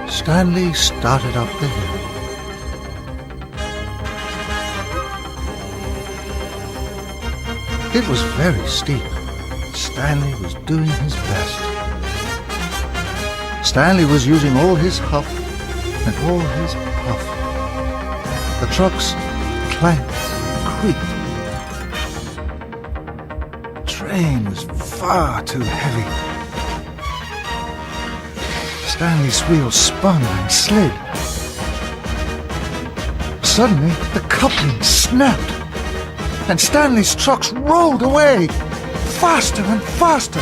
Stanley started up the hill. It was very steep. Stanley was doing his best. Stanley was using all his huff and all his puff. The trucks clanked and creaked. The train was far too heavy. Stanley's wheels spun and slid. Suddenly, the coupling snapped, and Stanley's trucks rolled away, faster and faster.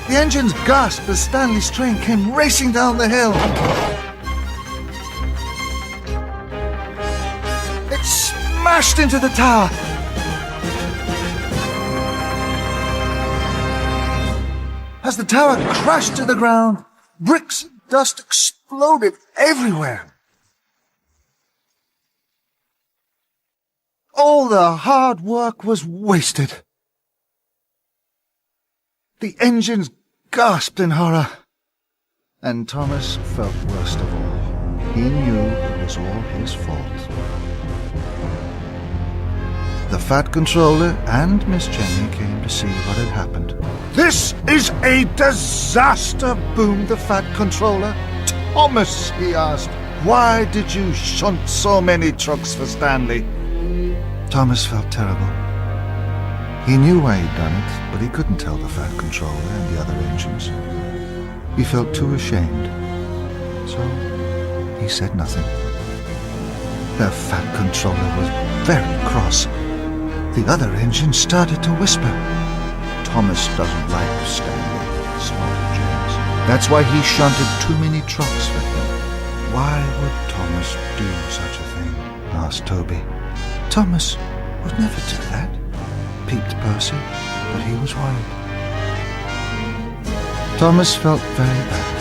The engines gasped as Stanley's train came racing down the hill. It smashed into the tower. As the tower crashed to the ground, bricks and dust exploded everywhere. All the hard work was wasted. The engines gasped in horror, and Thomas felt worst of all. He knew it was all his fault. The Fat Controller and Miss Jenny came to see what had happened. "This is a disaster," boomed the Fat Controller. "Thomas," he asked, "why did you shunt so many trucks for Stanley?" Thomas felt terrible. He knew why he'd done it, but he couldn't tell the Fat Controller and the other engines. He felt too ashamed, so he said nothing. The Fat Controller was very cross. The other engines started to whisper. "Thomas doesn't like Stanley," snorted James. "That's why he shunted too many trucks for him." "Why would Thomas do such a thing?" asked Toby. "Thomas would never do that," peeped Percy, but he was worried. Thomas felt very bad.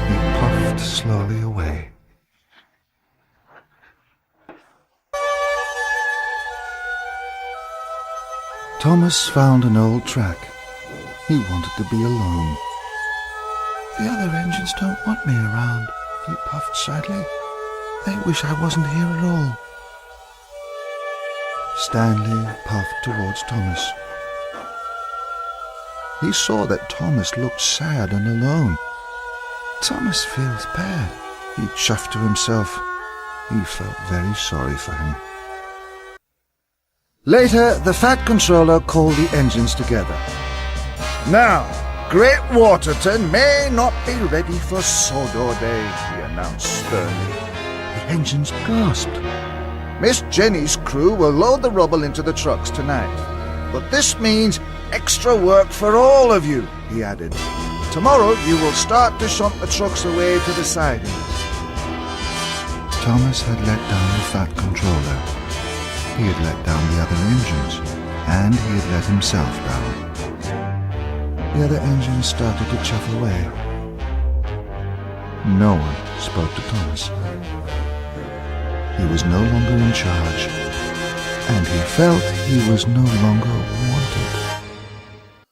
He puffed slowly away. Thomas found an old track. He wanted to be alone. "The other engines don't want me around," he puffed sadly. "They wish I wasn't here at all." Stanley puffed towards Thomas. He saw that Thomas looked sad and alone. "Thomas feels bad," he chuffed to himself. He felt very sorry for him. Later, the Fat Controller called the engines together. "Now, Great Waterton may not be ready for Sodor Day," he announced sternly. The engines gasped. "Miss Jenny's crew will load the rubble into the trucks tonight. But this means extra work for all of you," he added. "Tomorrow you will start to shunt the trucks away to the sidings." Thomas had let down the Fat Controller. He had let down the other engines, and he had let himself down. The other engines started to chuff away. No one spoke to Thomas. He was no longer in charge, and he felt he was no longer wanted.